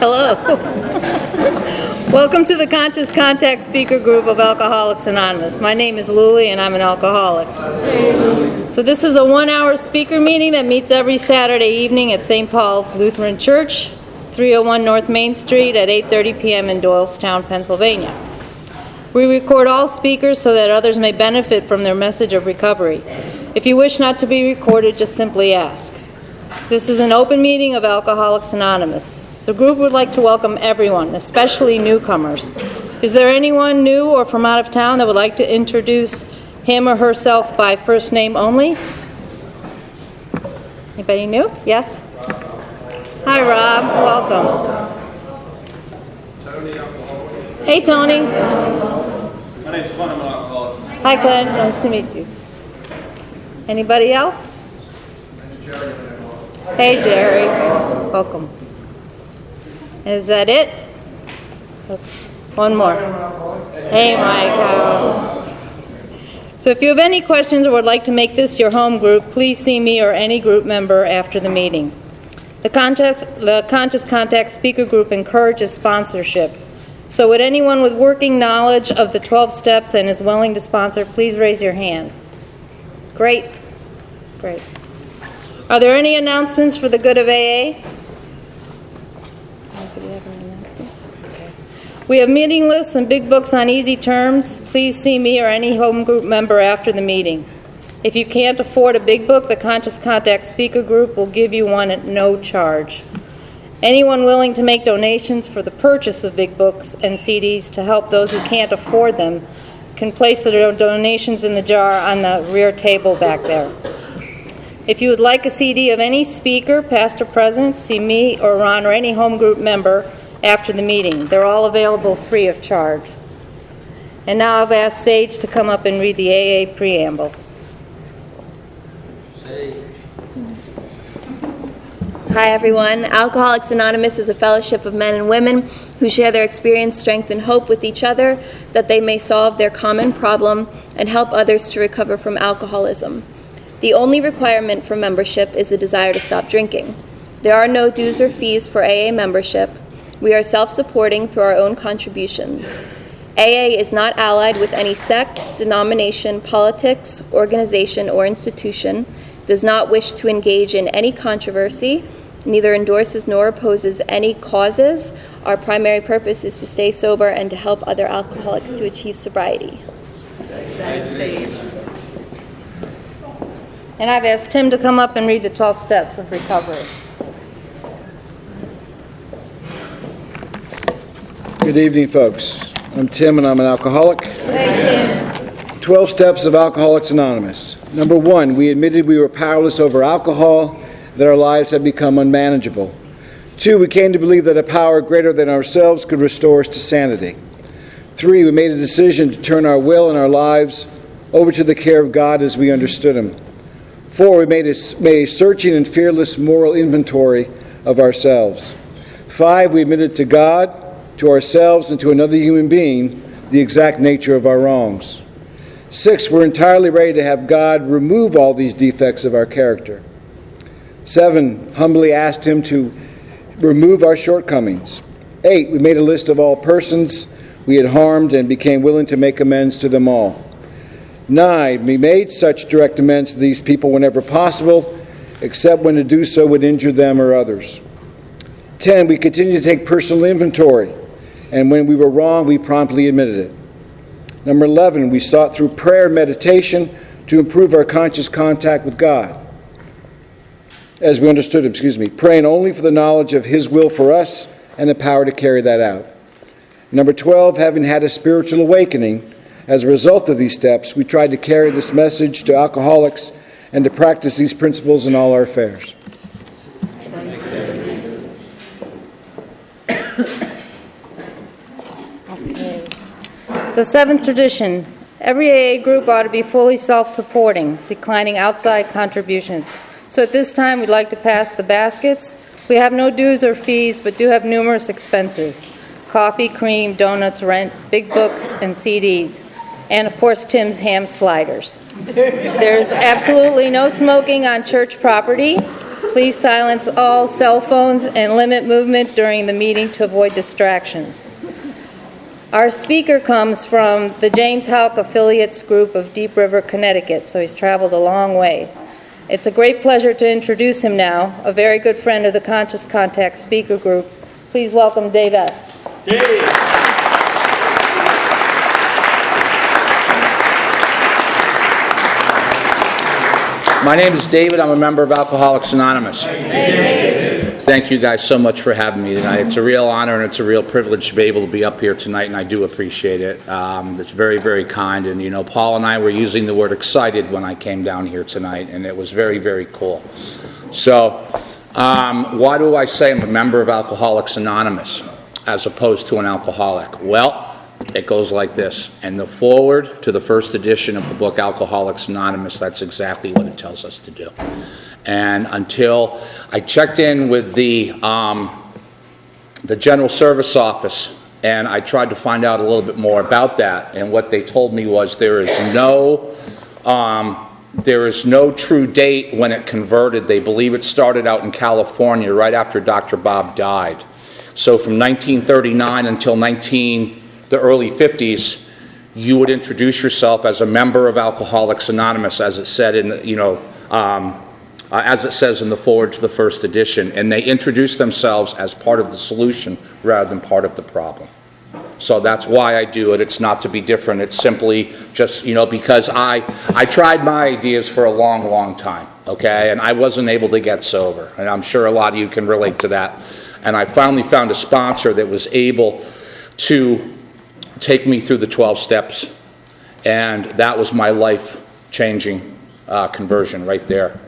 Hello. Welcome to the Conscious Contact Speaker Group of Alcoholics Anonymous. My name is Luli and I'm an alcoholic. So this is a 1-hour speaker meeting that meets every Saturday evening at St. Paul's Lutheran Church, 301 North Main Street at 8:30 p.m. in Doylestown, Pennsylvania. We record all speakers so that others may benefit from their message of recovery. If you wish not to be recorded, just simply ask. This is an open meeting of Alcoholics Anonymous. The group would like to welcome everyone, especially newcomers. Is there anyone new or from out of town that would like to introduce him or herself by first name only? Anybody new? Yes? Hi, Rob. Welcome. Tony, alcoholic. Hey, Tony. My name's Clint, I'm an alcoholic. Hi, Clint. Nice to meet you. Anybody else? Jerry. Hey, Jerry. Welcome. Is that it? One more. Hey, Mike. So if you have any questions or would like to make this your home group, please see me or any group member after the meeting. The Conscious Contact Speaker Group encourages sponsorship. So would anyone with working knowledge of the 12 steps and is willing to sponsor, please raise your hands. Great. Great. Are there any announcements for the good of AA? Anybody have any announcements? Okay. We have meeting lists and big books on easy terms. Please see me or any home group member after the meeting. If you can't afford a big book, the Conscious Contact Speaker Group will give you one at no charge. Anyone willing to make donations for the purchase of big books and CDs to help those who can't afford them can place their donations in the jar on the rear table back there. If you would like a CD of any speaker, past or present, see me or Ron or any home group member after the meeting. They're all available free of charge. And now I've asked Sage to come up and read the AA preamble. Hi everyone. Alcoholics Anonymous is a fellowship of men and women who share their experience, strength, and hope with each other that they may solve their common problem and help others to recover from alcoholism. The only requirement for membership is a desire to stop drinking. There are no dues or fees for AA membership. We are self-supporting through our own contributions. AA is not allied with any sect, denomination, politics, organization, or institution, does not wish to engage in any controversy, neither endorses nor opposes any causes. Our primary purpose is to stay sober and to help other alcoholics to achieve sobriety. And I've asked Tim to come up and read the 12 steps of recovery. Good evening, folks. I'm Tim and I'm an alcoholic. Hey, Tim. 12 steps of Alcoholics Anonymous. Number 1, we admitted we were powerless over alcohol, that our lives had become unmanageable. 2, we came to believe that a power greater than ourselves could restore us to sanity. 3, we made a decision to turn our will and our lives over to the care of God as we understood Him. 4, we made a searching and fearless moral inventory of ourselves. 5, we admitted to God, to ourselves, and to another human being the exact nature of our wrongs. 6, we're entirely ready to have God remove all these defects of our character. 7, humbly asked Him to remove our shortcomings. 8, we made a list of all persons we had harmed and became willing to make amends to them all. 9, we made such direct amends to these people whenever possible, except when to do so would injure them or others. 10, we continued to take personal inventory, and when we were wrong, we promptly admitted it. Number 11, we sought through prayer and meditation to improve our conscious contact with God. As we understood Him, praying only for the knowledge of His will for us and the power to carry that out. Number 12, having had a spiritual awakening, as a result of these steps, we tried to carry this message to alcoholics and to practice these principles in all our affairs. Okay. The 7th tradition. Every AA group ought to be fully self-supporting, declining outside contributions. So at this time, we'd like to pass the baskets. We have no dues or fees, but do have numerous expenses. Coffee, cream, donuts, rent, big books, and CDs. And, of course, Tim's ham sliders. There's absolutely no smoking on church property. Please silence all cell phones and limit movement during the meeting to avoid distractions. Our speaker comes from the James Houck Affiliates Group of Deep River, Connecticut, so he's traveled a long way. It's a great pleasure to introduce him now, a very good friend of the Conscious Contact Speaker Group. Please welcome Dave S. My name is David. I'm a member of Alcoholics Anonymous. Thank you guys so much for having me tonight. It's a real honor and it's a real privilege to be able to be up here tonight, and I do appreciate it. It's very, very kind. And, you know, Paul and I were using the word excited when I came down here tonight, and it was very, very cool. So, why do I say I'm a member of Alcoholics Anonymous as opposed to an alcoholic? Well, it goes like this. And the foreword to the first edition of the book Alcoholics Anonymous, that's exactly what it tells us to do. And until I checked in with the General Service Office, and I tried to find out a little bit more about that, and what they told me was there is no true date when it converted. They believe it started out in California right after Dr. Bob died. So from 1939 until the early 50s, you would introduce yourself as a member of Alcoholics Anonymous, as it said in the, as it says in the foreword to the first edition, and they introduce themselves as part of the solution rather than part of the problem. So that's why I do it. It's not to be different. It's simply just, you know, because I tried my ideas for a long, long time, okay, and I wasn't able to get sober, and I'm sure a lot of you can relate to that. And I finally found a sponsor that was able to take me through the 12 steps, and that was my life-changing conversion right there.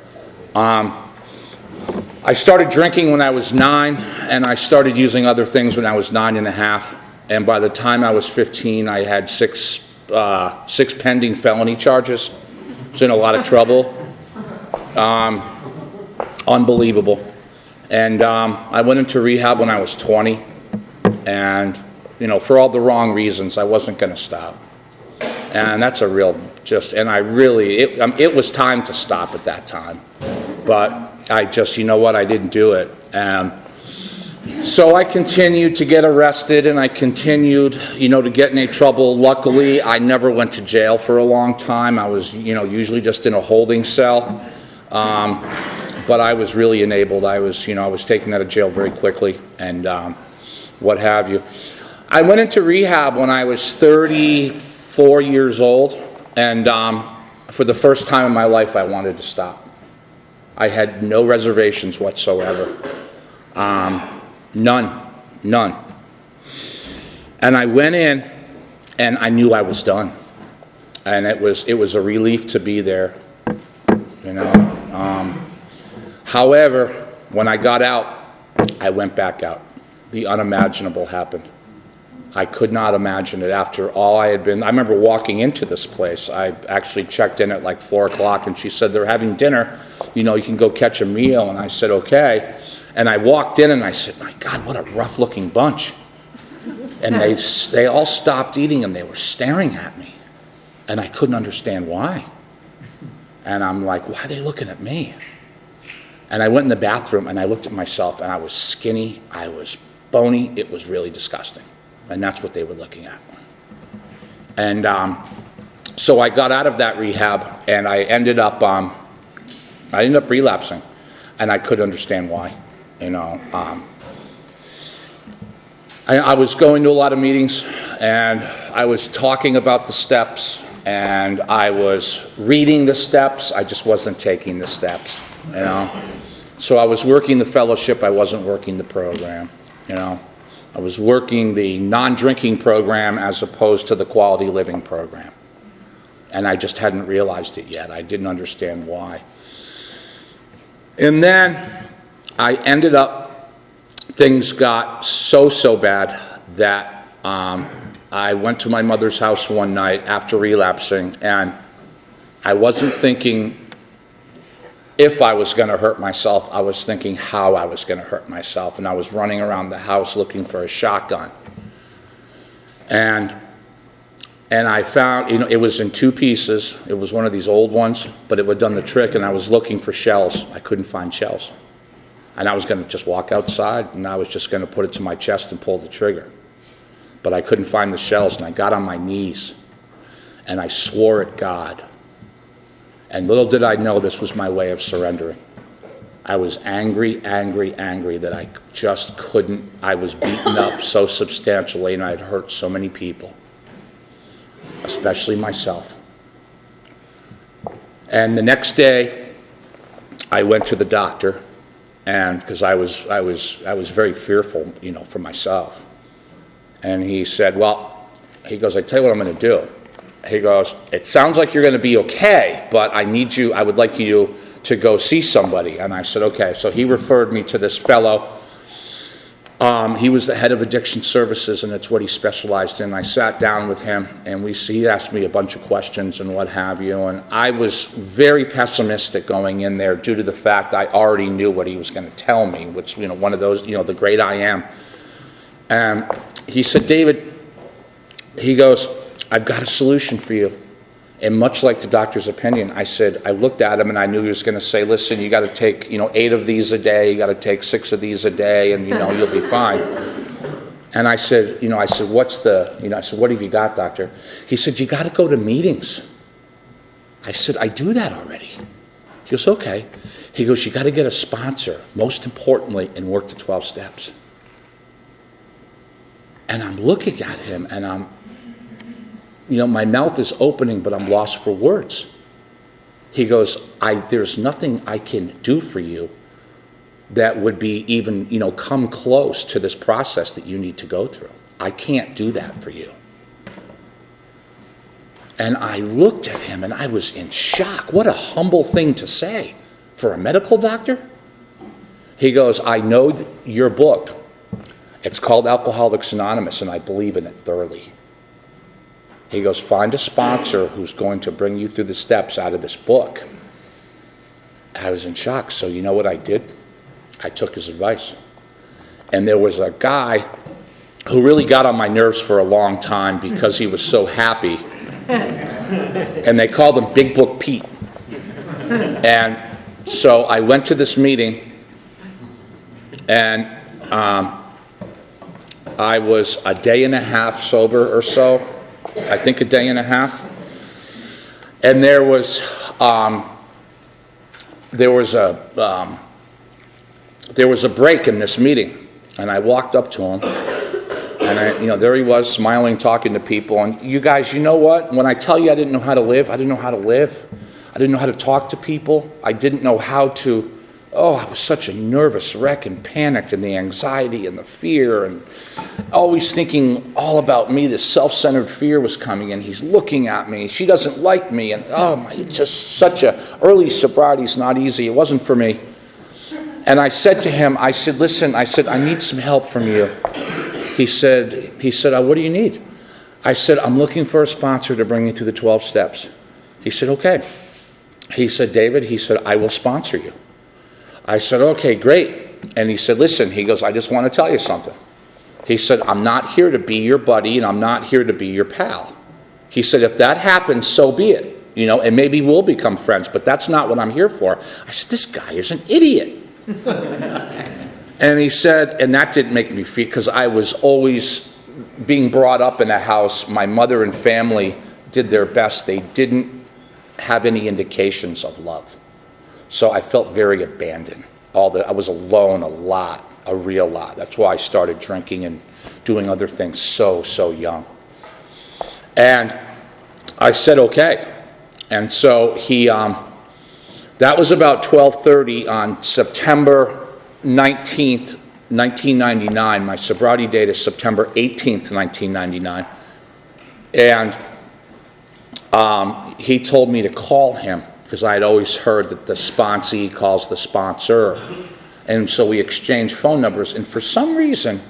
I started drinking when I was 9, and I started using other things when I was 9 and a half, and by the time I was 15, I had six pending felony charges. I was in a lot of trouble. Unbelievable. And I went into rehab when I was 20, and you know, for all the wrong reasons, I wasn't going to stop. And that's a real and I really, it was time to stop at that time. But I just, you know what, I didn't do it. And so I continued to get arrested, and I continued, you know, to get in trouble. Luckily, I never went to jail for a long time. I was, you know, usually just in a holding cell. But I was really enabled. I was taken out of jail very quickly, and what have you. I went into rehab when I was 34 years old, and for the first time in my life, I wanted to stop. I had no reservations whatsoever. None. And I went in, and I knew I was done. And it was a relief to be there, you know. However, when I got out, I went back out. The unimaginable happened. I could not imagine it after all I had been. I remember walking into this place. I actually checked in at like 4 o'clock, and she said, they're having dinner. You know, you can go catch a meal. And I said, okay. And I walked in, and I said, my God, what a rough-looking bunch. And they all stopped eating, and they were staring at me. And I couldn't understand why. And I'm like, why are they looking at me? And I went in the bathroom, and I looked at myself, and I was skinny. I was bony. It was really disgusting. And that's what they were looking at. And so I got out of that rehab, and I ended up relapsing, and I couldn't understand why. You know, I was going to a lot of meetings, and I was talking about the steps, and I was reading the steps. I just wasn't taking the steps. You know, so I was working the fellowship. I wasn't working the program. You know. I was working the non-drinking program as opposed to the quality living program. And I just hadn't realized it yet. I didn't understand why. And then I ended up, things got so bad that I went to my mother's house one night after relapsing, and I wasn't thinking if I was going to hurt myself, I was thinking how I was going to hurt myself. And I was running around the house looking for a shotgun. And I found, you know, it was in 2 pieces. It was one of these old ones, but it would have done the trick, and I was looking for shells. I couldn't find shells. And I was going to just walk outside, and I was just going to put it to my chest and pull the trigger. But I couldn't find the shells, and I got on my knees, and I swore at God. And little did I know this was my way of surrendering. I was angry that I just couldn't. I was beaten up so substantially, and I had hurt so many people, especially myself. And the next day, I went to the doctor, and because I was very fearful, for myself. And he said, well, he goes, I tell you what I'm going to do. He goes, it sounds like you're going to be okay, but I would like you to go see somebody. And I said, okay. So he referred me to this fellow. He was the head of addiction services, and it's what he specialized in. I sat down with him, and he asked me a bunch of questions and what have you. And I was very pessimistic going in there due to the fact I already knew what he was going to tell me, which, one of those, the great I am. And he said, David, he goes, I've got a solution for you. And much like the doctor's opinion, I looked at him and I knew he was going to say, listen, you got to take, 8 of these a day, you got to take 6 of these a day, and, you'll be fine. And I said, what have you got, doctor? He said, you got to go to meetings. I said, I do that already. He goes, okay. He goes, you got to get a sponsor, most importantly, and work the 12 steps. And I'm looking at him, and my mouth is opening, but I'm lost for words. He goes, there's nothing I can do for you that would be even, come close to this process that you need to go through. I can't do that for you. And I looked at him, and I was in shock. What a humble thing to say for a medical doctor. He goes, I know your book. It's called Alcoholics Anonymous, and I believe in it thoroughly. He goes, find a sponsor who's going to bring you through the steps out of this book. I was in shock. So you know what I did? I took his advice. And there was a guy who really got on my nerves for a long time because he was so happy. And they called him Big Book Pete. And so I went to this meeting, and I was a day and a half sober or so. I think a day and a half. And there was a break in this meeting, and I walked up to him, and there he was, smiling, talking to people. And you guys, you know what? When I tell you I didn't know how to live, I didn't know how to live. I didn't know how to talk to people. I didn't know how to. I was such a nervous wreck and panicked, and the anxiety and the fear, and always thinking all about me. This self-centered fear was coming in. He's looking at me. She doesn't like me. And just such early sobriety is not easy. It wasn't for me. And I said to him, listen, I need some help from you. He said, what do you need? I said, I'm looking for a sponsor to bring me through the 12 steps. He said, okay. He said, David, I will sponsor you. I said, okay, great. And he said, listen, he goes, I just want to tell you something. He said, I'm not here to be your buddy, and I'm not here to be your pal. He said, if that happens, so be it. And maybe we'll become friends, but that's not what I'm here for. I said, this guy is an idiot. And he said, and that didn't make me feel, because I was always being brought up in a house. My mother and family did their best. They didn't have any indications of love. So I felt very abandoned. I was alone a real lot. That's why I started drinking and doing other things so young. And I said, okay. And so that was about 12:30 on September 19th, 1999. My sobriety date is September 18th, 1999. And he told me to call him, because I had always heard that the sponsee calls the sponsor. And so we exchanged phone numbers, and for some reason,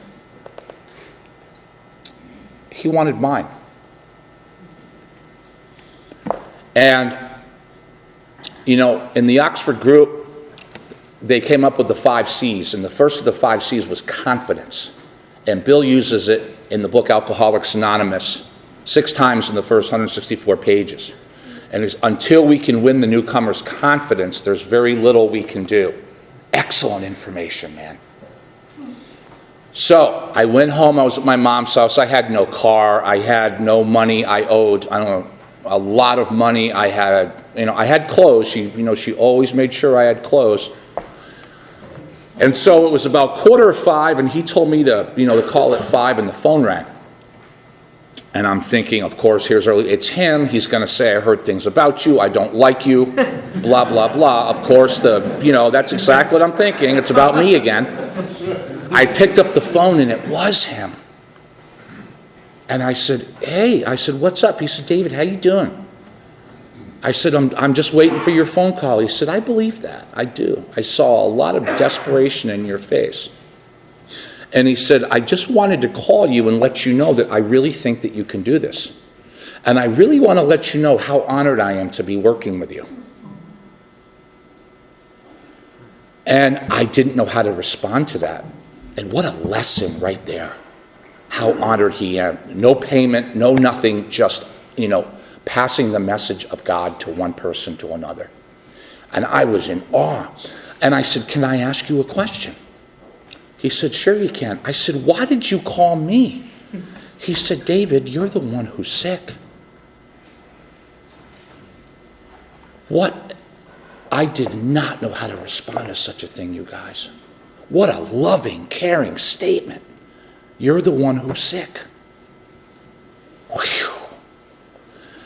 he wanted mine. And, in the Oxford group, they came up with the 5 C's, and the first of the 5 C's was confidence. And Bill uses it in the book Alcoholics Anonymous 6 times in the first 164 pages. And until we can win the newcomer's confidence, there's very little we can do. excellent information, man. So I went home. I was at my mom's house. I had no car. I had no money. I owed, I don't know, a lot of money. I had clothes. She always made sure I had clothes. And so it was about 4:45, and he told me to call at 5, and the phone rang. And I'm thinking, of course, it's him. He's going to say, I heard things about you. I don't like you. Blah, blah, blah. Of course, that's exactly what I'm thinking. It's about me again. I picked up the phone, and it was him. And I said, hey, what's up? He said, David, how you doing? I said, I'm just waiting for your phone call. He said, I believe that. I do. I saw a lot of desperation in your face. And he said, I just wanted to call you and let you know that I really think that you can do this. And I really want to let you know how honored I am to be working with you. And I didn't know how to respond to that. And what a lesson right there. How honored he am. No payment, no nothing, just, passing the message of God to one person to another. And I was in awe. And I said, can I ask you a question? He said, sure you can. I said, why did you call me? He said, David, you're the one who's sick. What? I did not know how to respond to such a thing, you guys. What a loving, caring statement. You're the one who's sick. Whew.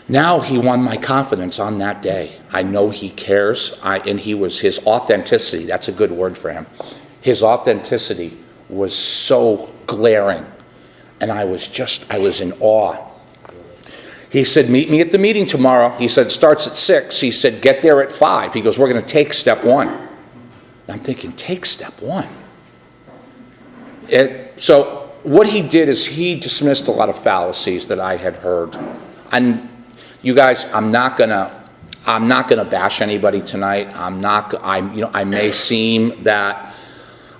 Now he won my confidence on that day. I know he cares, and his authenticity, that's a good word for him. His authenticity was so glaring, and I was in awe. He said, meet me at the meeting tomorrow. He said, it starts at 6. He said, get there at 5. He goes, we're going to take step 1. And I'm thinking, take step 1? So what he did is he dismissed a lot of fallacies that I had heard. And you guys, I'm not gonna bash anybody tonight. I may seem that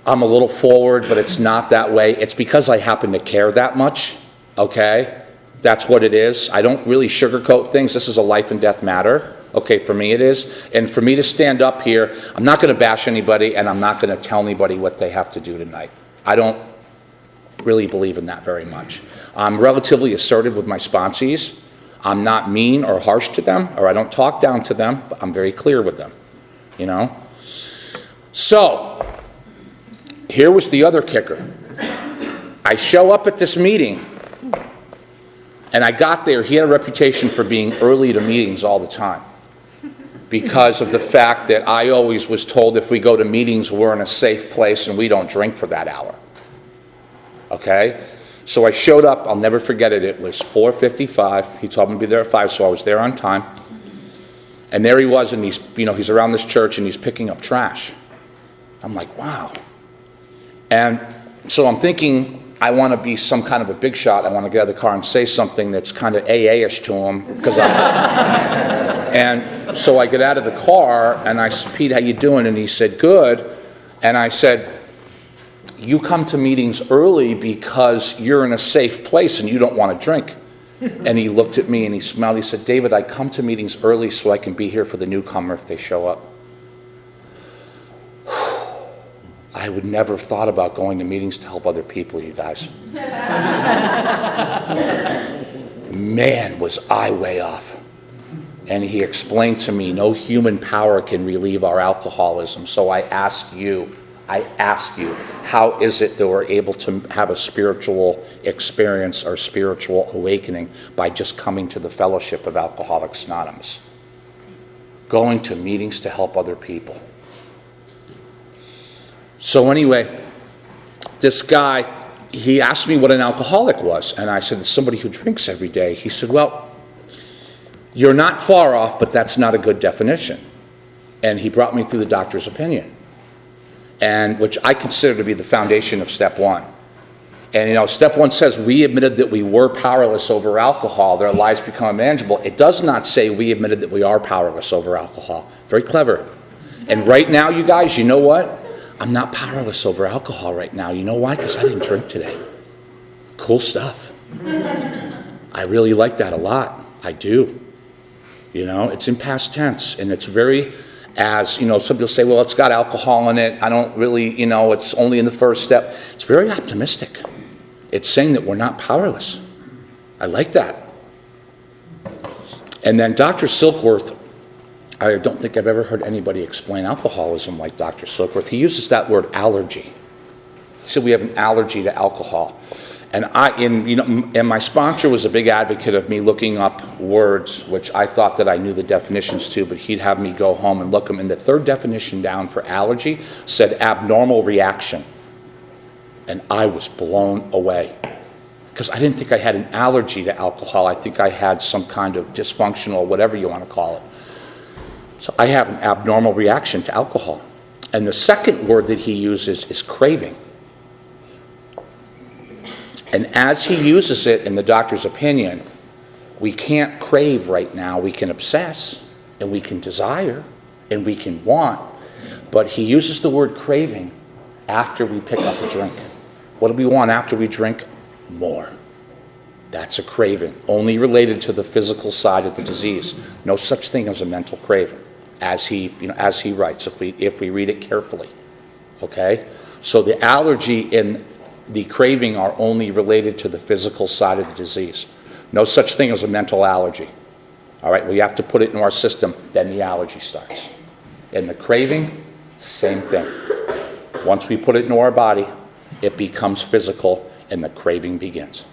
I'm a little forward, but it's not that way. It's because I happen to care that much, okay? That's what it is. I don't really sugarcoat things. This is a life and death matter, okay? For me it is. And for me to stand up here, I'm not going to bash anybody, and I'm not going to tell anybody what they have to do tonight. I don't really believe in that very much. I'm relatively assertive with my sponsees. I'm not mean or harsh to them, or I don't talk down to them, but I'm very clear with them, So, here was the other kicker. I show up at this meeting, and I got there. He had a reputation for being early to meetings all the time because of the fact that I always was told if we go to meetings, we're in a safe place and we don't drink for that hour. Okay? So I showed up. I'll never forget it. It was 4:55. He told me to be there at 5, so I was there on time. And there he was, and he's around this church, and he's picking up trash. I'm like, wow. And so I'm thinking, I want to be some kind of a big shot. I want to get out of the car and say something that's kind of AA-ish to him. And so I get out of the car, and I said, Pete, how you doing? And he said, good. And I said, you come to meetings early because you're in a safe place and you don't want to drink. And he looked at me and he smiled. He said, David, I come to meetings early so I can be here for the newcomer if they show up. I would never have thought about going to meetings to help other people, you guys. Man, was I way off. And he explained to me, no human power can relieve our alcoholism. So I ask you, how is it that we're able to have a spiritual experience or spiritual awakening by just coming to the fellowship of Alcoholics Anonymous? Going to meetings to help other people. So anyway, this guy, he asked me what an alcoholic was. And I said, it's somebody who drinks every day. He said, well, you're not far off, but that's not a good definition. And he brought me through the doctor's opinion, and which I consider to be the foundation of step 1. And step 1 says we admitted that we were powerless over alcohol, their lives become manageable. It does not say we admitted that we are powerless over alcohol. Very clever. And right now, you guys, you know what? I'm not powerless over alcohol right now. You know why? Because I didn't drink today. Cool stuff. I really like that a lot. I do. It's in past tense, and it's very as, some people say, well, it's got alcohol in it. I don't really, it's only in the first step. It's very optimistic. It's saying that we're not powerless. I like that. And then Dr. Silkworth, I don't think I've ever heard anybody explain alcoholism like Dr. Silkworth. He uses that word allergy. He said we have an allergy to alcohol. And my sponsor was a big advocate of me looking up words, which I thought that I knew the definitions to, but he'd have me go home and look them. And the third definition down for allergy said abnormal reaction. And I was blown away. Because I didn't think I had an allergy to alcohol. I think I had some kind of dysfunctional, whatever you want to call it. So I have an abnormal reaction to alcohol. And the second word that he uses is craving. And as he uses it in the doctor's opinion, we can't crave right now. We can obsess, and we can desire, and we can want. But he uses the word craving after we pick up a drink. What do we want after we drink? More. That's a craving, only related to the physical side of the disease. No such thing as a mental craving, as he writes, if we read it carefully. Okay? So the allergy and the craving are only related to the physical side of the disease. No such thing as a mental allergy. All right, we have to put it in our system, then the allergy starts. And the craving, same thing. Once we put it into our body, it becomes physical, and the craving begins.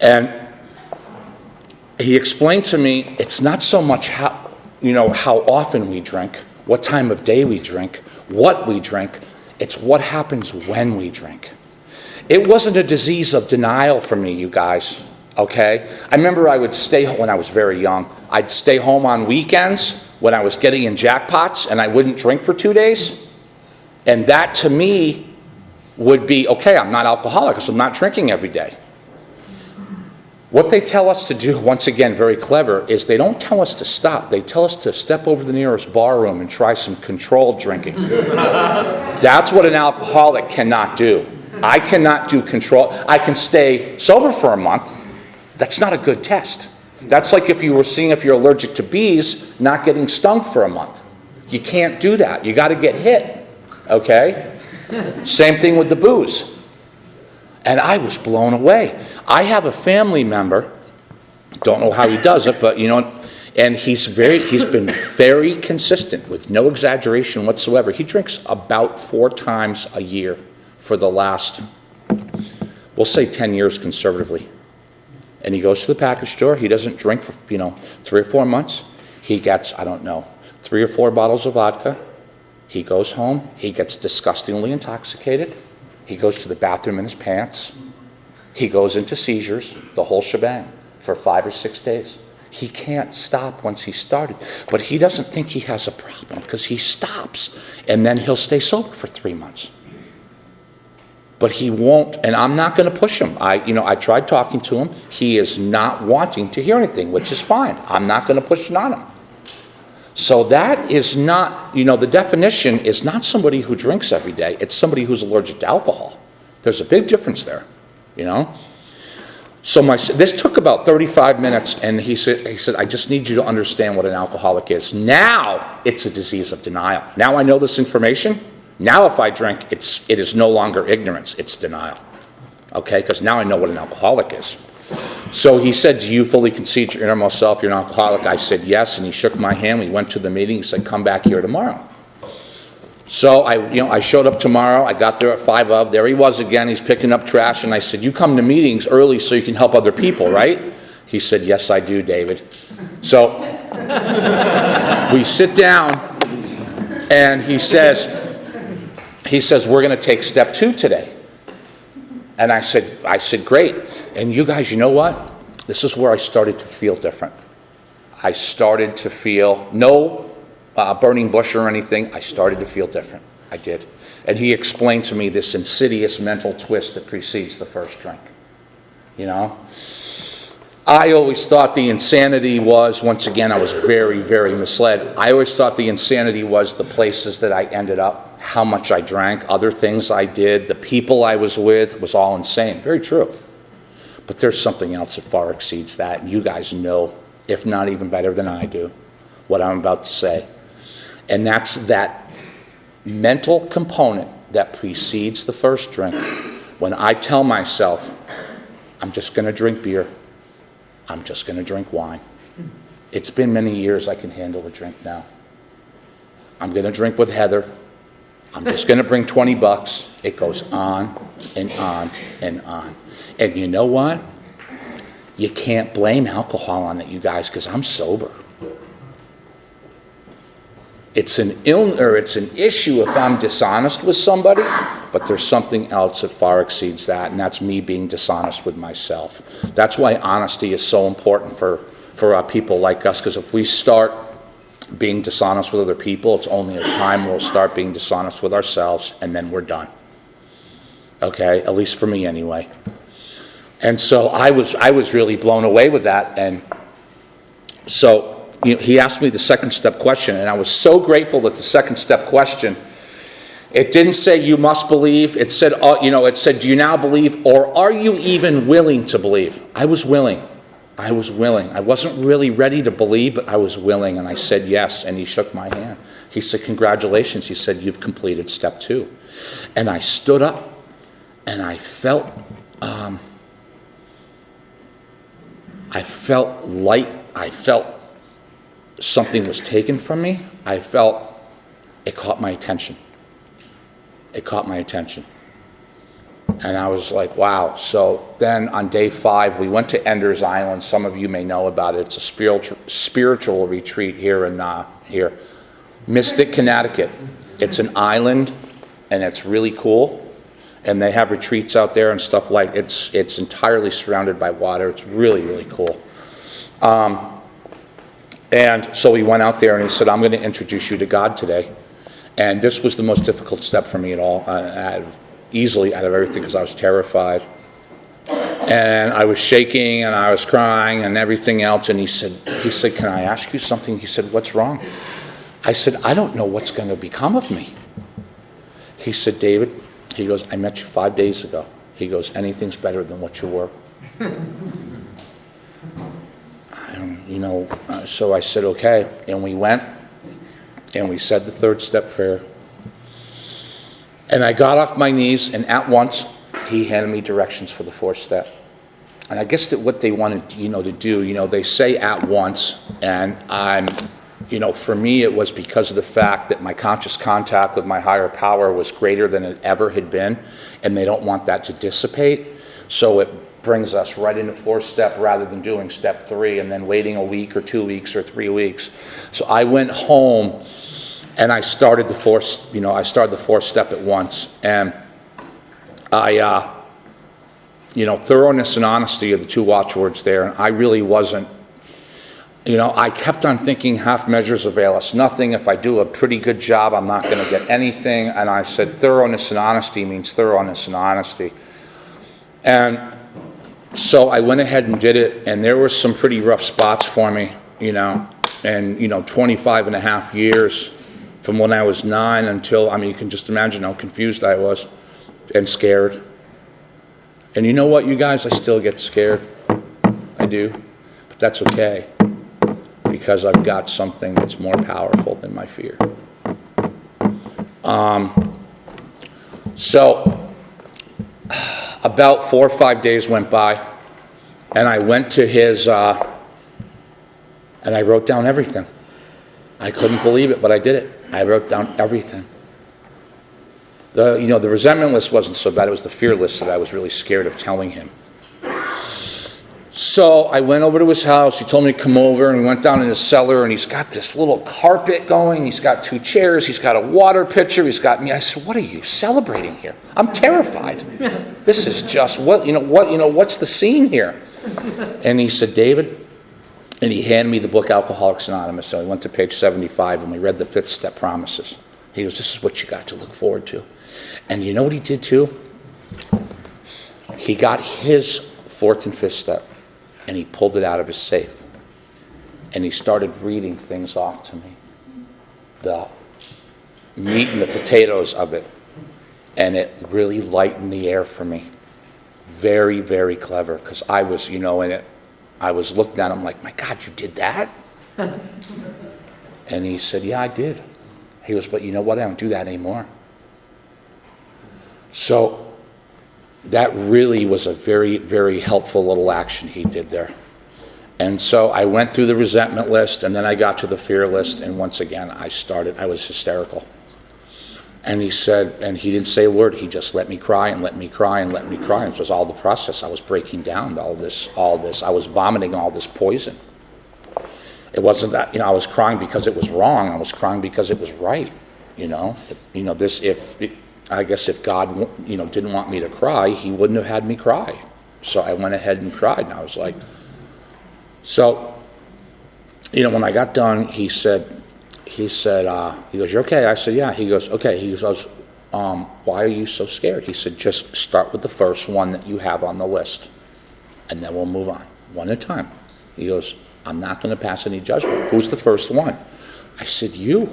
And he explained to me, it's not so much how often we drink, what time of day we drink, what we drink, it's what happens when we drink. It wasn't a disease of denial for me, you guys, okay? I remember I would stay home when I was very young. I'd stay home on weekends when I was getting in jackpots, and I wouldn't drink for 2 days. And that, to me, would be, okay, I'm not alcoholic, so I'm not drinking every day. What they tell us to do, once again, very clever, is they don't tell us to stop. They tell us to step over the nearest bar room and try some controlled drinking. That's what an alcoholic cannot do. I cannot do control. I can stay sober for a month. That's not a good test. That's like if you were seeing if you're allergic to bees, not getting stung for a month. You can't do that. You got to get hit. Okay? Same thing with the booze. And I was blown away. I have a family member, don't know how he does it, but and he's been very consistent with no exaggeration whatsoever. He drinks about 4 times a year for the last, we'll say 10 years conservatively. And he goes to the package store. He doesn't drink for, 3 or 4 months. He gets, 3 or 4 bottles of vodka. He goes home. He gets disgustingly intoxicated. He goes to the bathroom in his pants. He goes into seizures, the whole shebang, for 5 or 6 days. He can't stop once he started. But he doesn't think he has a problem because he stops. And then he'll stay sober for 3 months. But he won't, and I'm not going to push him. I tried talking to him. He is not wanting to hear anything, which is fine. I'm not going to push it on him. So that is not, the definition is not somebody who drinks every day. It's somebody who's allergic to alcohol. There's a big difference there, So this took about 35 minutes, and he said, I just need you to understand what an alcoholic is. Now it's a disease of denial. Now I know this information. Now if I drink, it is no longer ignorance, it's denial. Okay, because now I know what an alcoholic is. So he said, do you fully concede your innermost self you're an alcoholic? I said yes, and he shook my hand. We went to the meeting. He said, come back here tomorrow. So I showed up tomorrow. I got there at 5 of. There he was again. He's picking up trash, and I said, you come to meetings early so you can help other people, right? He said, yes, I do, David. So we sit down, and he says, we're going to take step 2 today. And I said, great. And you guys, you know what? This is where I started to feel different. I started to feel, no burning bush or anything, I started to feel different. I did. And he explained to me this insidious mental twist that precedes the first drink. I always thought the insanity was, once again, I was very, very misled. I always thought the insanity was the places that I ended up, how much I drank, other things I did, the people I was with, was all insane. Very true. But there's something else that far exceeds that, and you guys know, if not even better than I do, what I'm about to say. And that's that mental component that precedes the first drink. When I tell myself, I'm just going to drink beer, I'm just going to drink wine. It's been many years I can handle a drink now. I'm going to drink with Heather. I'm just going to bring $20. It goes on and on and on. And you know what? You can't blame alcohol on it, you guys, because I'm sober. It's an it's an issue if I'm dishonest with somebody, but there's something else that far exceeds that, and that's me being dishonest with myself. That's why honesty is so important for people like us, because if we start being dishonest with other people, it's only a time we'll start being dishonest with ourselves, and then we're done. Okay, at least for me anyway. And so I was really blown away with that, and so he asked me the second step question, and I was so grateful that the second step question, it didn't say you must believe. It said, it said, do you now believe, or are you even willing to believe? I was willing. I was willing. I wasn't really ready to believe, but I was willing, and I said yes, and he shook my hand. He said, congratulations. He said, you've completed step 2. And I stood up, and I felt light. I felt something was taken from me. I felt it caught my attention. It caught my attention. And I was like, wow. So then on day 5, we went to Ender's Island. Some of you may know about it. It's a spiritual retreat here in Mystic, Connecticut. It's an island, and it's really cool. And they have retreats out there and stuff like it's entirely surrounded by water. It's really, really cool. And so we went out there, and he said, I'm going to introduce you to God today. And this was the most difficult step for me at all, easily out of everything, because I was terrified. And I was shaking, and I was crying, and everything else. And he said, can I ask you something? He said, what's wrong? I said, I don't know what's going to become of me. He said, David, he goes, I met you 5 days ago. He goes, anything's better than what you were. So I said, okay. And we went, and we said the third step prayer. And I got off my knees, and at once, he handed me directions for the fourth step. And I guess that what they wanted, to do, they say at once, and for me, it was because of the fact that my conscious contact with my higher power was greater than it ever had been, and they don't want that to dissipate. So it brings us right into fourth step rather than doing step 3 and then waiting a week or 2 weeks or 3 weeks. So I went home, and I started the fourth step at once. And thoroughness and honesty are the 2 watchwords there. And I really wasn't, I kept on thinking half measures avail us nothing. If I do a pretty good job, I'm not going to get anything. And I said thoroughness and honesty means thoroughness and honesty. And so I went ahead and did it, and there were some pretty rough spots for me, and 25 and a half years from when I was 9 until, you can just imagine how confused I was and scared. And you know what, you guys, I still get scared. I do. But that's okay, because I've got something that's more powerful than my fear. So about 4 or 5 days went by, and I went to his, and I wrote down everything. I couldn't believe it, but I did it. I wrote down everything. The resentment list wasn't so bad. It was the fear list that I was really scared of telling him. So I went over to his house. He told me to come over, and we went down in his cellar, and he's got this little carpet going. He's got 2 chairs. He's got a water pitcher. He's got me. I said, "What are you celebrating here? I'm terrified. This is just what's the scene here?" And he said, "David," and he handed me the book Alcoholics Anonymous. So I went to page 75, and we read the 5th step promises. He goes, "This is what you got to look forward to." And you know what he did too? He got his 4th and 5th step, and he pulled it out of his safe. And he started reading things off to me. The meat and the potatoes of it. And it really lightened the air for me. Very, very clever. Because I was, in it. I was looking at him like, my God, you did that? And he said, yeah, I did. He goes, but you know what? I don't do that anymore. So that really was a very, very helpful little action he did there. And so I went through the resentment list, and then I got to the fear list, and once again, I was hysterical. And he said, and he didn't say a word, he just let me cry and let me cry and let me cry. And it was all the process. I was breaking down all this. I was vomiting all this poison. It wasn't that, I was crying because it was wrong. I was crying because it was right, I guess if God, didn't want me to cry, he wouldn't have had me cry. So I went ahead and cried, and I was like, when I got done, he goes, you're okay? I said, yeah. He goes, okay. He goes, why are you so scared? He said, just start with the first one that you have on the list, and then we'll move on, one at a time. He goes, I'm not going to pass any judgment. Who's the first one? I said, you.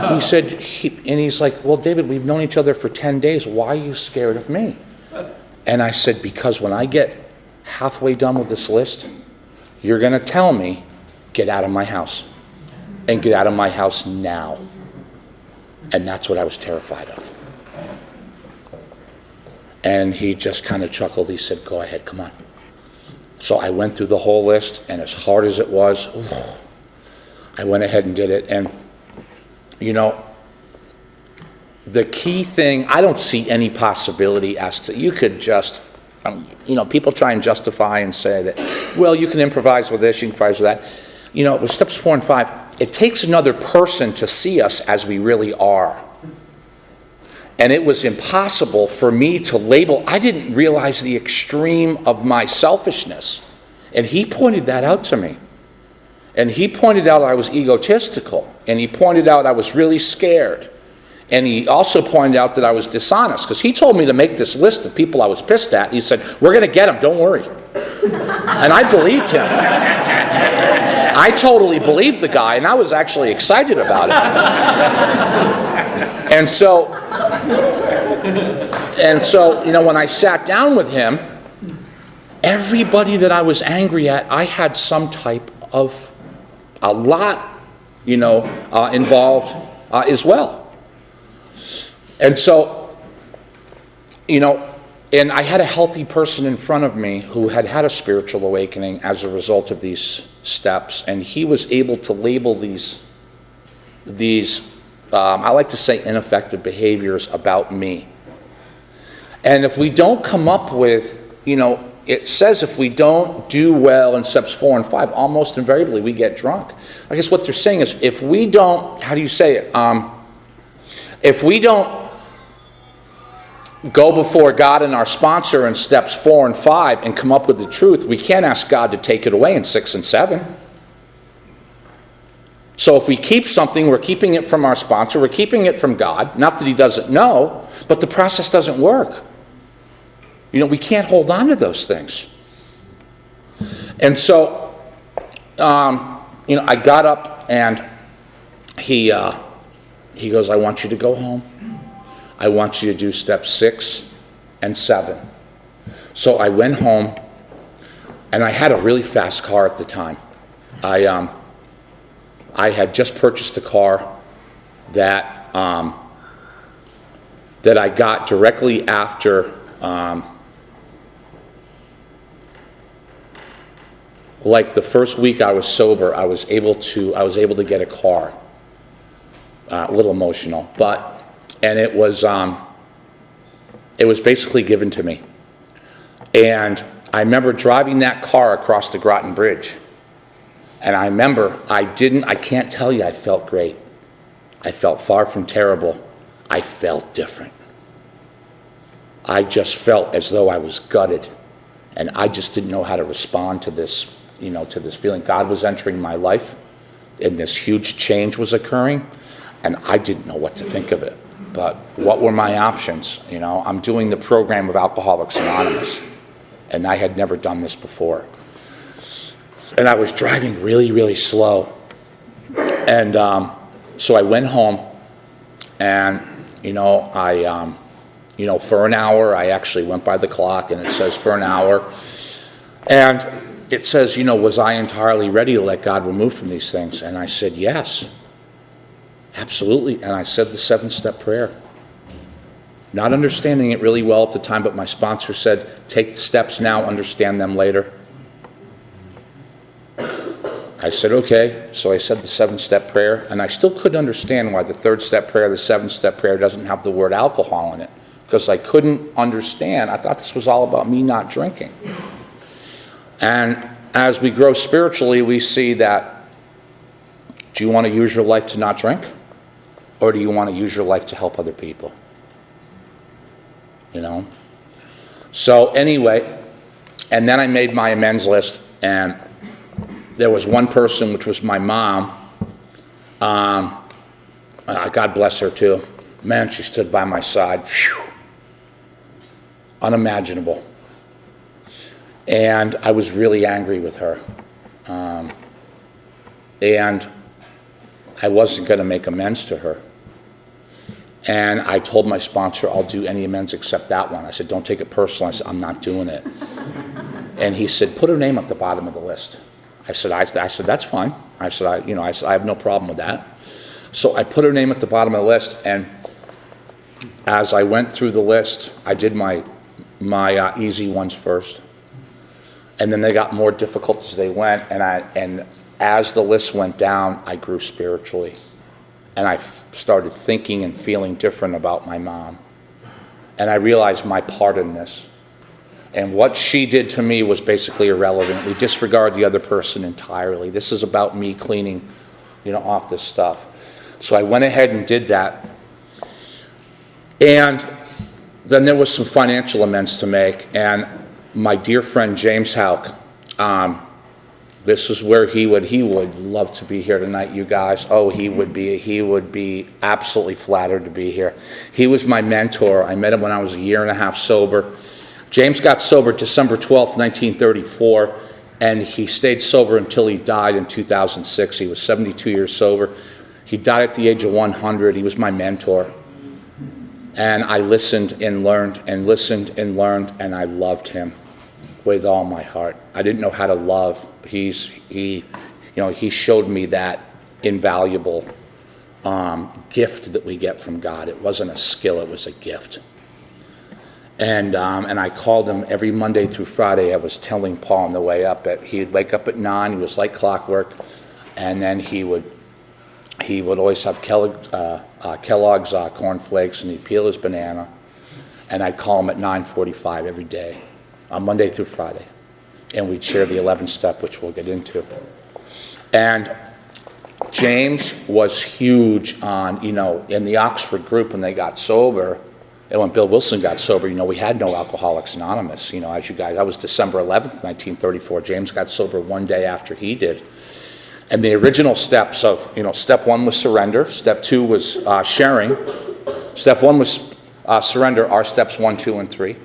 He said, and he's like, well, David, we've known each other for 10 days. Why are you scared of me? And I said, because when I get halfway done with this list, you're going to tell me, get out of my house, and get out of my house now. And that's what I was terrified of. And he just kind of chuckled. He said, go ahead, come on. So I went through the whole list, and as hard as it was, I went ahead and did it. And, the key thing, I don't see any possibility as to, you could just, people try and justify and say that, well, you can improvise with this, you can improvise with that. With steps 4 and 5, it takes another person to see us as we really are. And it was impossible for me to label. I didn't realize the extreme of my selfishness. And he pointed that out to me. And he pointed out I was egotistical. And he pointed out I was really scared. And he also pointed out that I was dishonest, because he told me to make this list of people I was pissed at. He said, we're going to get them, don't worry. And I believed him. I totally believed the guy, and I was actually excited about it. And so, when I sat down with him, everybody that I was angry at, I had some type of, a lot, involved as well. And so, and I had a healthy person in front of me who had had a spiritual awakening as a result of these steps, and he was able to label these I like to say ineffective behaviors about me. And if we don't come up with, it says if we don't do well in steps 4 and 5, almost invariably we get drunk. I guess what they're saying is if we don't, how do you say it? If we don't go before God and our sponsor in steps 4 and 5 and come up with the truth, we can't ask God to take it away in 6 and 7. So if we keep something, we're keeping it from our sponsor, we're keeping it from God. Not that he doesn't know, but the process doesn't work. We can't hold on to those things. And so, I got up, and he goes, I want you to go home. I want you to do steps 6 and 7. So I went home, and I had a really fast car at the time. I had just purchased a car that I got directly after like the first week I was sober. I was able to get a car. A little emotional, and it was basically given to me. And I remember driving that car across the Groton Bridge. And I remember I can't tell you I felt great. I felt far from terrible. I felt different. I just felt as though I was gutted. And I just didn't know how to respond to this, to this feeling. God was entering my life, and this huge change was occurring, and I didn't know what to think of it. But what were my options? I'm doing the program of Alcoholics Anonymous, and I had never done this before. And I was driving really, really slow. And so I went home, and, for an hour, I actually went by the clock, and it says for an hour. And it says, was I entirely ready to let God remove from these things? And I said, yes, absolutely. And I said the 7-step prayer. Not understanding it really well at the time, but my sponsor said, take the steps now, understand them later. I said, okay. So I said the 7-step prayer, and I still couldn't understand why the 3rd step prayer, the 7-step prayer doesn't have the word alcohol in it, because I couldn't understand. I thought this was all about me not drinking. And as we grow spiritually, we see that, do you want to use your life to not drink? Or do you want to use your life to help other people? So anyway, and then I made my amends list, and there was one person, which was my mom. God bless her too. Man, she stood by my side. Phew. Unimaginable. And I was really angry with her. And I wasn't going to make amends to her. And I told my sponsor, I'll do any amends except that one. I said, don't take it personal. I said, I'm not doing it. And he said, put her name at the bottom of the list. I said, that's fine. I said, I have no problem with that. So I put her name at the bottom of the list, and as I went through the list, I did my easy ones first. And then they got more difficult as they went, and as the list went down, I grew spiritually. And I started thinking and feeling different about my mom. And I realized my part in this. And what she did to me was basically irrelevant. We disregard the other person entirely. This is about me cleaning, off this stuff. So I went ahead and did that. And then there was some financial amends to make. And my dear friend James Houck, this is where he would love to be here tonight, you guys. Oh, he would be absolutely flattered to be here. He was my mentor. I met him when I was 1.5 years sober. James got sober December 12th, 1934, and he stayed sober until he died in 2006. He was 72 years sober. He died at the age of 100. He was my mentor. And I listened and learned and listened and learned, and I loved him with all my heart. I didn't know how to love. He showed me that invaluable gift that we get from God. It wasn't a skill, it was a gift. And I called him every Monday through Friday. I was telling Paul on the way up that he'd wake up at 9. He was like clockwork, and then he would always have Kellogg's cornflakes, and he'd peel his banana, and I'd call him at 9:45 every day, on Monday through Friday, and we'd share the 11th step, which we'll get into. And James was huge on, in the Oxford group when they got sober. And when Bill Wilson got sober, we had no Alcoholics Anonymous. As you guys, that was December 11th, 1934. James got sober one day after he did. And the original steps of, step 1 was surrender. Step 2 was sharing. Step 1 was surrender, our steps 1, 2, and 3.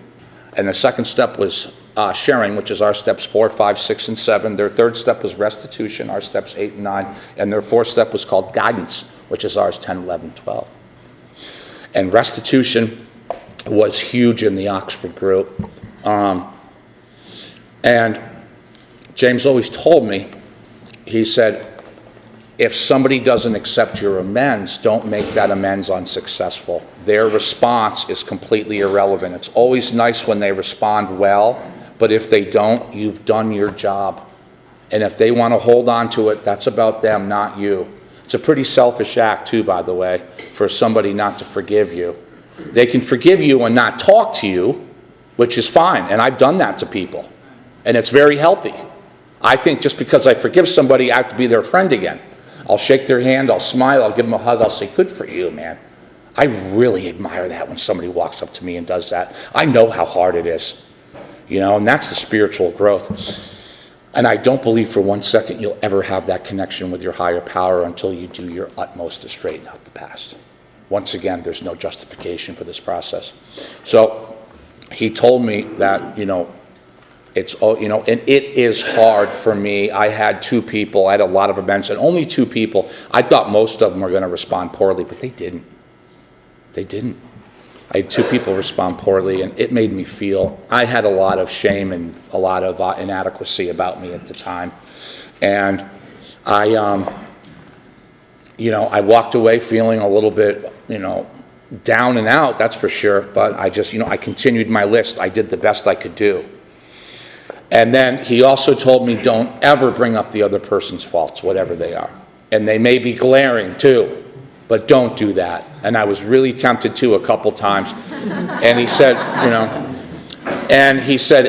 And the second step was sharing, which is our steps 4, 5, 6, and 7. Their third step was restitution, our steps 8 and 9. And their fourth step was called guidance, which is ours 10, 11, 12. And restitution was huge in the Oxford group. And James always told me, he said, if somebody doesn't accept your amends, don't make that amends unsuccessful. Their response is completely irrelevant. It's always nice when they respond well, but if they don't, you've done your job. And if they want to hold on to it, that's about them, not you. It's a pretty selfish act, too, by the way, for somebody not to forgive you. They can forgive you and not talk to you, which is fine, and I've done that to people, and it's very healthy. I think just because I forgive somebody, I have to be their friend again. I'll shake their hand, I'll smile, I'll give them a hug, I'll say, good for you, man. I really admire that when somebody walks up to me and does that. I know how hard it is, and that's the spiritual growth. And I don't believe for 1 second you'll ever have that connection with your higher power until you do your utmost to straighten out the past. Once again, there's no justification for this process. So he told me that, it's all, and it is hard for me. I had 2 people, I had a lot of events, and only 2 people. I thought most of them were going to respond poorly, but they didn't. They didn't. I had 2 people respond poorly, and it made me feel, I had a lot of shame and a lot of inadequacy about me at the time. And I walked away feeling a little bit, down and out, that's for sure, but I just, I continued my list. I did the best I could do. And then he also told me, don't ever bring up the other person's faults, whatever they are. And they may be glaring too, but don't do that. And I was really tempted to a couple times. And he said,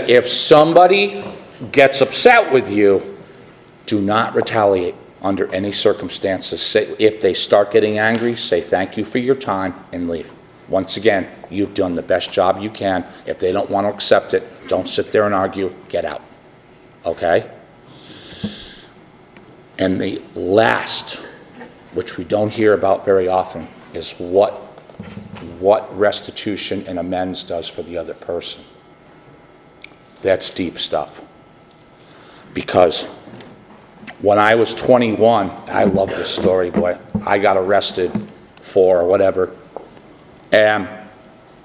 if somebody gets upset with you, do not retaliate under any circumstances. Say, if they start getting angry, say thank you for your time and leave. Once again, you've done the best job you can. If they don't want to accept it, don't sit there and argue. Get out. Okay? And the last, which we don't hear about very often, is what restitution and amends does for the other person. That's deep stuff. Because when I was 21, I love this story, boy. I got arrested for whatever, and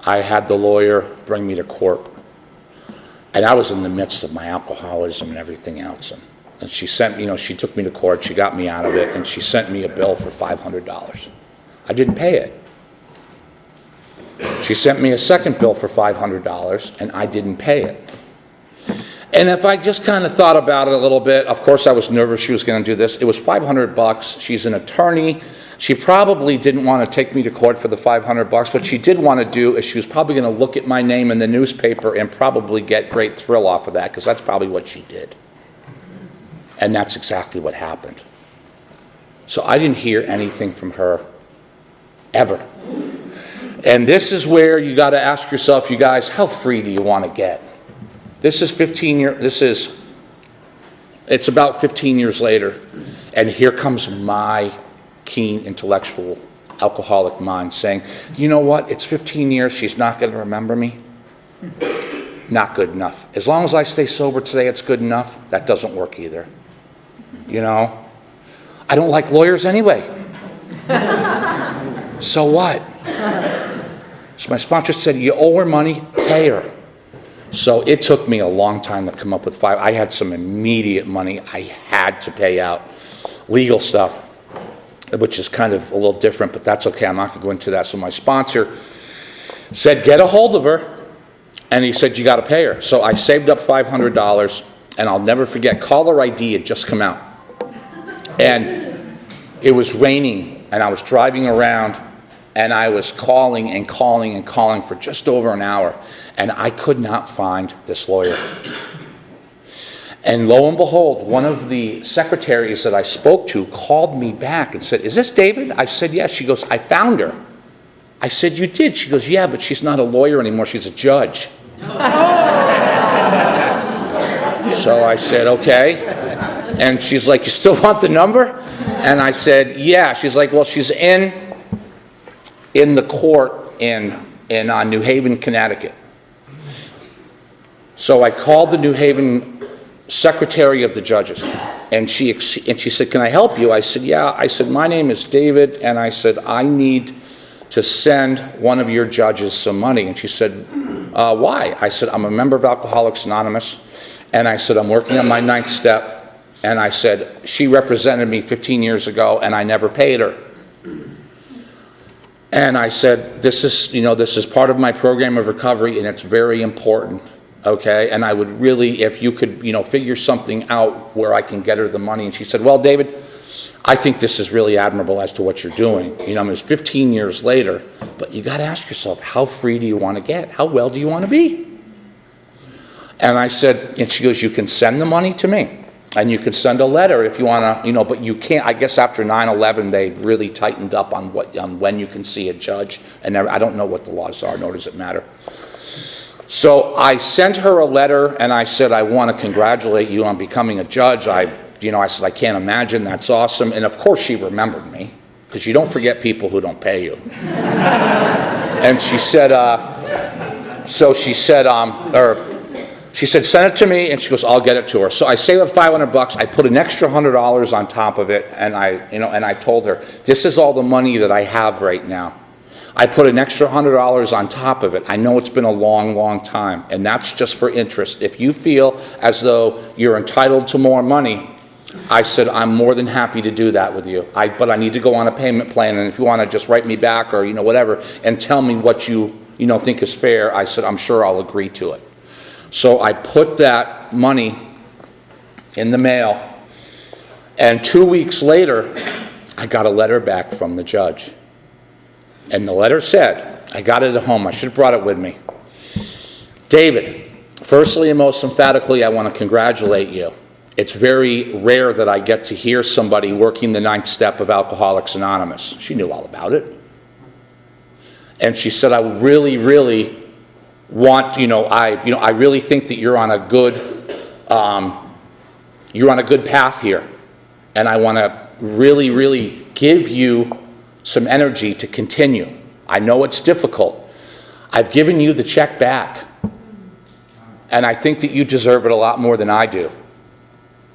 I had the lawyer bring me to court. And I was in the midst of my alcoholism and everything else. And she sent me, she took me to court, she got me out of it, and she sent me a bill for $500. I didn't pay it. She sent me a second bill for $500, and I didn't pay it. And if I just kind of thought about it a little bit, of course I was nervous she was going to do this. It was $500. She's an attorney. She probably didn't want to take me to court for the $500. What she did want to do is she was probably going to look at my name in the newspaper and probably get great thrill off of that, because that's probably what she did. And that's exactly what happened. So I didn't hear anything from her ever. And this is where you got to ask yourself, you guys, how free do you want to get? This is it's about 15 years later, and here comes my keen intellectual alcoholic mind saying, you know what, it's 15 years, she's not going to remember me. Not good enough. As long as I stay sober today, it's good enough. That doesn't work either. I don't like lawyers anyway. So what? So my sponsor said, you owe her money, pay her. So it took me a long time to come up with $5. I had some immediate money I had to pay out. Legal stuff, which is kind of a little different, but that's okay. I'm not going to go into that. So my sponsor said, get a hold of her. And he said, you got to pay her. So I saved up $500, and I'll never forget, caller ID had just come out. And it was raining, and I was driving around, and I was calling and calling and calling for just over an hour, and I could not find this lawyer. And lo and behold, one of the secretaries that I spoke to called me back and said, is this David? I said, yes. She goes, I found her. I said, you did? She goes, yeah, but she's not a lawyer anymore. She's a judge. So I said, okay. And she's like, you still want the number? And I said, yeah. She's like, well, she's in the court in New Haven, Connecticut. So I called the New Haven secretary of the judges, and she said, can I help you? I said, yeah. I said, my name is David, and I said, I need to send one of your judges some money. And she said, why? I said, I'm a member of Alcoholics Anonymous, and I said, I'm working on my 9th step, and I said, she represented me 15 years ago, and I never paid her. And I said, this is part of my program of recovery, and it's very important, okay? And I would really, if you could, figure something out where I can get her the money. And she said, well, David, I think this is really admirable as to what you're doing. It's 15 years later, but you got to ask yourself, how free do you want to get? How well do you want to be? And I said, and she goes, you can send the money to me, and you can send a letter if you want to, but you can't. I guess after 9/11, they really tightened up on when you can see a judge, and I don't know what the laws are, nor does it matter. So I sent her a letter, and I said, I want to congratulate you on becoming a judge. I said, I can't imagine, that's awesome. And of course she remembered me, because you don't forget people who don't pay you. And she said, she said, send it to me, and she goes, I'll get it to her. So I saved up $500, I put an extra $100 on top of it, and I told her, this is all the money that I have right now. I put an extra $100 on top of it. I know it's been a long, long time, and that's just for interest. If you feel as though you're entitled to more money, I said, I'm more than happy to do that with you. But I need to go on a payment plan, and if you want to just write me back or, whatever, and tell me what you think is fair, I said, I'm sure I'll agree to it. So I put that money in the mail, and 2 weeks later, I got a letter back from the judge. And the letter said, I got it at home, I should have brought it with me. David, firstly and most emphatically, I want to congratulate you. It's very rare that I get to hear somebody working the 9th step of Alcoholics Anonymous. She knew all about it. And she said, I really, really want, I really think that you're on a good path here. And I want to really, really give you some energy to continue. I know it's difficult. I've given you the check back. And I think that you deserve it a lot more than I do.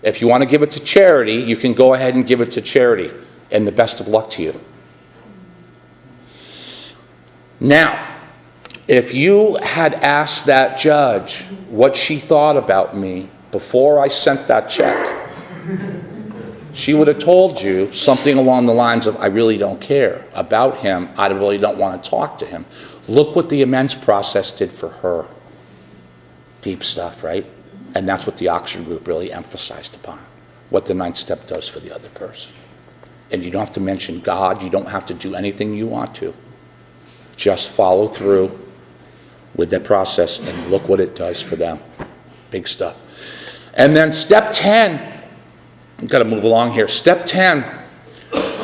If you want to give it to charity, you can go ahead and give it to charity. And the best of luck to you. Now, if you had asked that judge what she thought about me before I sent that check, she would have told you something along the lines of, I really don't care about him. I really don't want to talk to him. Look what the amends process did for her. Deep stuff, right? And that's what the Oxford group really emphasized upon, what the 9th step does for the other person. And you don't have to mention God. You don't have to do anything you want to. Just follow through with that process and look what it does for them. Big stuff. And then step 10, I've got to move along here. Step 10,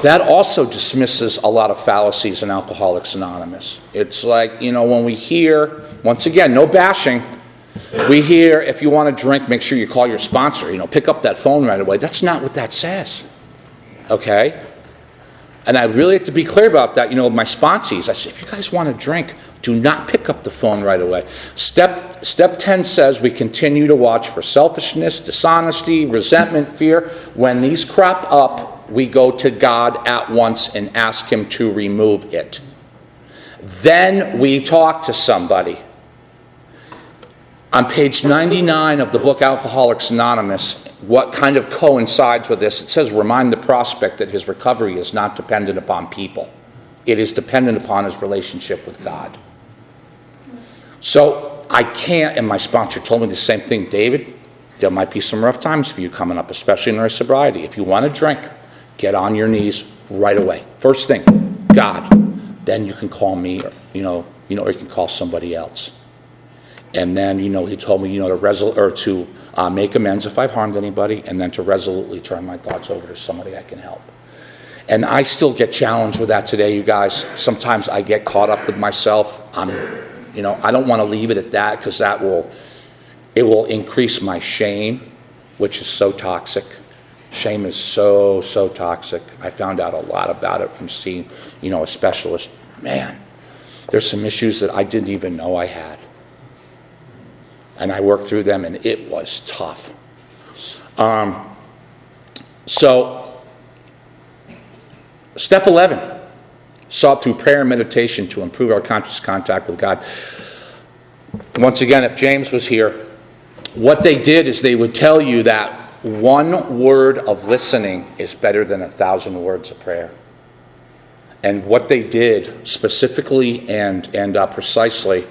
that also dismisses a lot of fallacies in Alcoholics Anonymous. It's like, when we hear, once again, no bashing, we hear, if you want to drink, make sure you call your sponsor, pick up that phone right away. That's not what that says, okay? And I really have to be clear about that, with my sponsees. I say, if you guys want to drink, do not pick up the phone right away. Step 10 says we continue to watch for selfishness, dishonesty, resentment, fear. When these crop up, we go to God at once and ask him to remove it. Then we talk to somebody. On page 99 of the book Alcoholics Anonymous, what kind of coincides with this, it says, remind the prospect that his recovery is not dependent upon people. It is dependent upon his relationship with God. So I can't, and my sponsor told me the same thing, David, there might be some rough times for you coming up, especially in our sobriety. If you want to drink, get on your knees right away. First thing, God. Then you can call me, or you can call somebody else. And then, he told me, to make amends if I've harmed anybody, and then to resolutely turn my thoughts over to somebody I can help. And I still get challenged with that today, you guys. Sometimes I get caught up with myself. I don't want to leave it at that, because it will increase my shame, which is so toxic. Shame is so, so toxic. I found out a lot about it from seeing, a specialist. Man, there's some issues that I didn't even know I had. And I worked through them, and it was tough. So, step 11, sought through prayer and meditation to improve our conscious contact with God. Once again, if James was here, what they did is they would tell you that one word of listening is better than 1,000 words of prayer. And what they did specifically and precisely,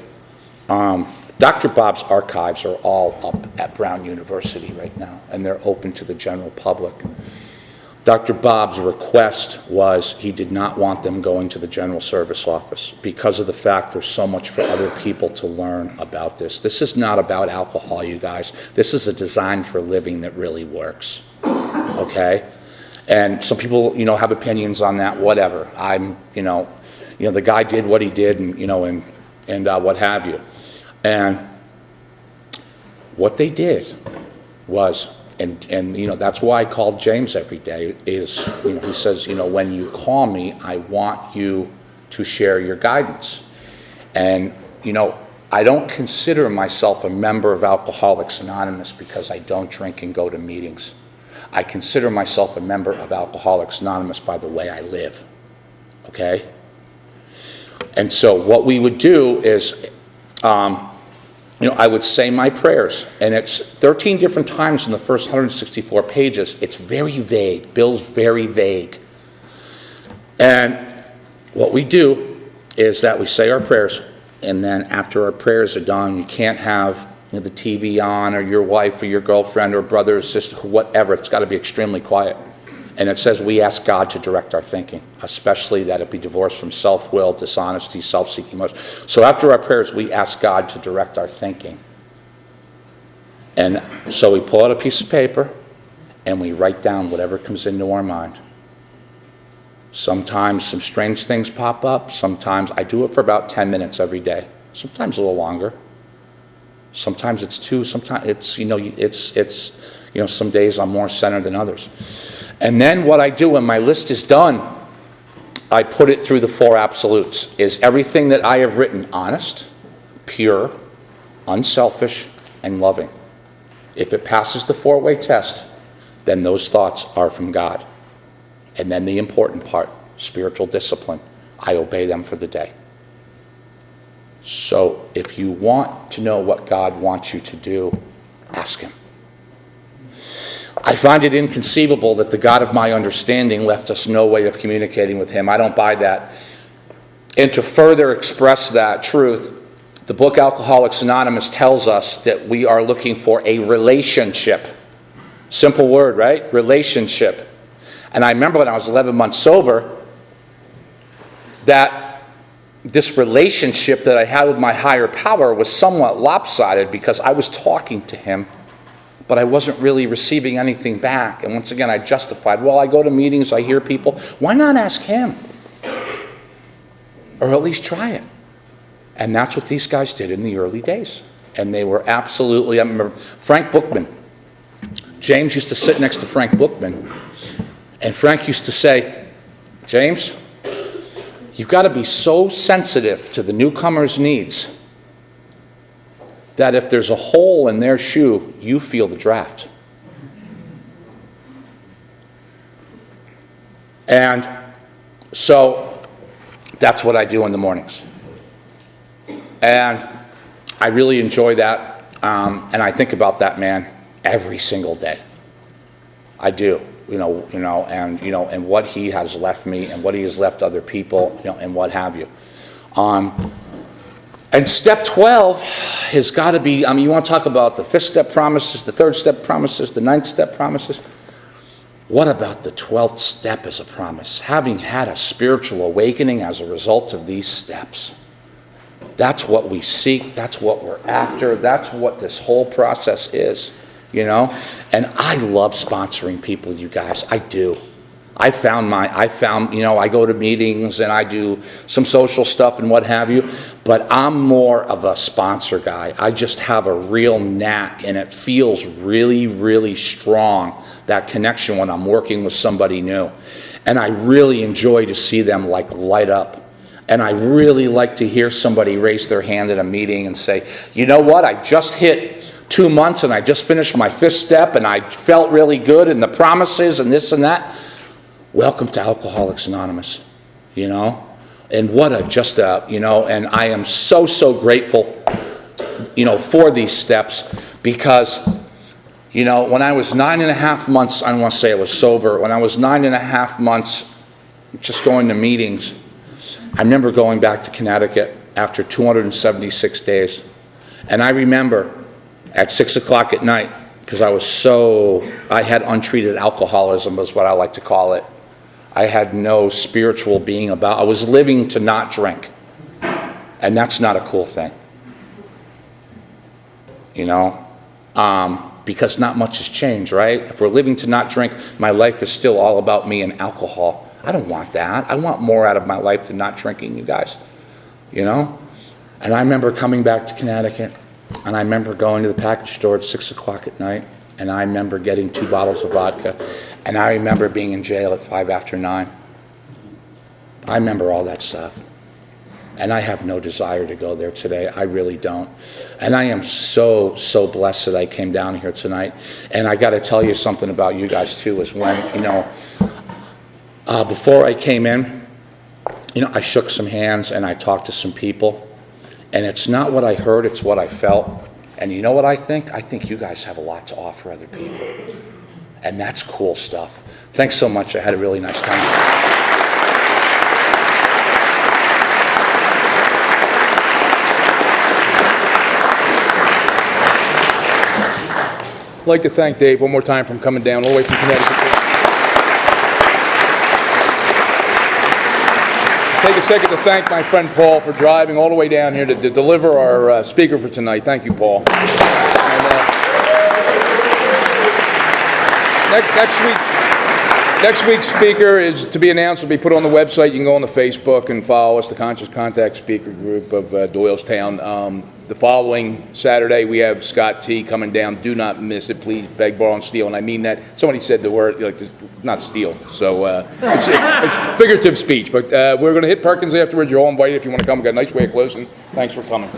Dr. Bob's archives are all up at Brown University right now, and they're open to the general public. Dr. Bob's request was he did not want them going to the general service office because of the fact there's so much for other people to learn about this. This is not about alcohol, you guys. This is a design for living that really works, okay? And some people, have opinions on that, whatever. The guy did what he did, and what have you. And what they did was, and that's why I called James every day, is, he says, when you call me, I want you to share your guidance. And, I don't consider myself a member of Alcoholics Anonymous because I don't drink and go to meetings. I consider myself a member of Alcoholics Anonymous by the way I live, okay? And so what we would do is, I would say my prayers, and it's 13 different times in the first 164 pages. It's very vague. Bill's very vague. And what we do is that we say our prayers, and then after our prayers are done, you can't have the TV on, or your wife or your girlfriend or brother or sister, whatever. It's got to be extremely quiet. And it says we ask God to direct our thinking, especially that it be divorced from self-will, dishonesty, self-seeking motives. So after our prayers, we ask God to direct our thinking. And so we pull out a piece of paper and we write down whatever comes into our mind. Sometimes some strange things pop up. Sometimes I do it for about 10 minutes every day. Sometimes a little longer. Sometimes it's 2. Sometimes it's some days I'm more centered than others. And then what I do when my list is done, I put it through the 4 absolutes. Is everything that I have written honest, pure, unselfish, and loving? If it passes the 4-way test, then those thoughts are from God. And then the important part, spiritual discipline, I obey them for the day. So if you want to know what God wants you to do, ask Him. I find it inconceivable that the God of my understanding left us no way of communicating with Him. I don't buy that. And to further express that truth, the book Alcoholics Anonymous tells us that we are looking for a relationship. Simple word, right? Relationship. And I remember when I was 11 months sober, that this relationship that I had with my higher power was somewhat lopsided because I was talking to Him, but I wasn't really receiving anything back. And once again, I justified, well, I go to meetings, I hear people. Why not ask Him? Or at least try it. And that's what these guys did in the early days. And they were absolutely, I remember Frank Bookman. James used to sit next to Frank Bookman. And Frank used to say, James, you've got to be so sensitive to the newcomer's needs that if there's a hole in their shoe, you feel the draft. And so that's what I do in the mornings. And I really enjoy that. And I think about that man every single day. I do. And what he has left me and what he has left other people, and what have you. And step 12 has got to be, you want to talk about the 5th step promises, the 3rd step promises, the 9th step promises. What about the 12th step as a promise? Having had a spiritual awakening as a result of these steps. That's what we seek. That's what we're after. That's what this whole process is, And I love sponsoring people, you guys. I do. I found, I go to meetings and I do some social stuff and what have you, but I'm more of a sponsor guy. I just have a real knack, and it feels really, really strong, that connection when I'm working with somebody new. And I really enjoy to see them light up. And I really like to hear somebody raise their hand at a meeting and say, you know what, I just hit 2 months and I just finished my 5th step and I felt really good, and the promises and this and that. Welcome to Alcoholics Anonymous, and what and I am so grateful, for these steps, because, when I was 9.5 months, I don't want to say I was sober, when I was 9.5 months just going to meetings, I remember going back to Connecticut after 276 days, and I remember at 6 o'clock at night, because I had untreated alcoholism, is what I like to call it. I had no spiritual being about. I was living to not drink. And that's not a cool thing. Because not much has changed, right? If we're living to not drink, my life is still all about me and alcohol. I don't want that. I want more out of my life than not drinking, you guys. And I remember coming back to Connecticut, and I remember going to the package store at 6 o'clock at night, and I remember getting 2 bottles of vodka. And I remember being in jail at 5 after 9. I remember all that stuff. And I have no desire to go there today. I really don't. And I am so blessed that I came down here tonight. And I got to tell you something about you guys too, is when, before I came in, I shook some hands and I talked to some people, and it's not what I heard, it's what I felt. And you know what I think? I think you guys have a lot to offer other people. And that's cool stuff. Thanks so much. I had a really nice time. I'd like to thank Dave one more time for coming down all the way from Connecticut. Take a second to thank my friend Paul for driving all the way down here to deliver our speaker for tonight. Thank you, Paul. And, next week's speaker is to be announced. Will be put on the website. You can go on the Facebook and follow us, the Conscious Contact Speaker Group of Doylestown. The following Saturday, we have Scott T. coming down. Do not miss it. Please beg, borrow, and steal. And I mean that. Somebody said the word, not steal. So it's figurative speech. But we're going to hit Perkins afterwards. You're all invited if you want to come. We've got a nice way of closing. Thanks for coming.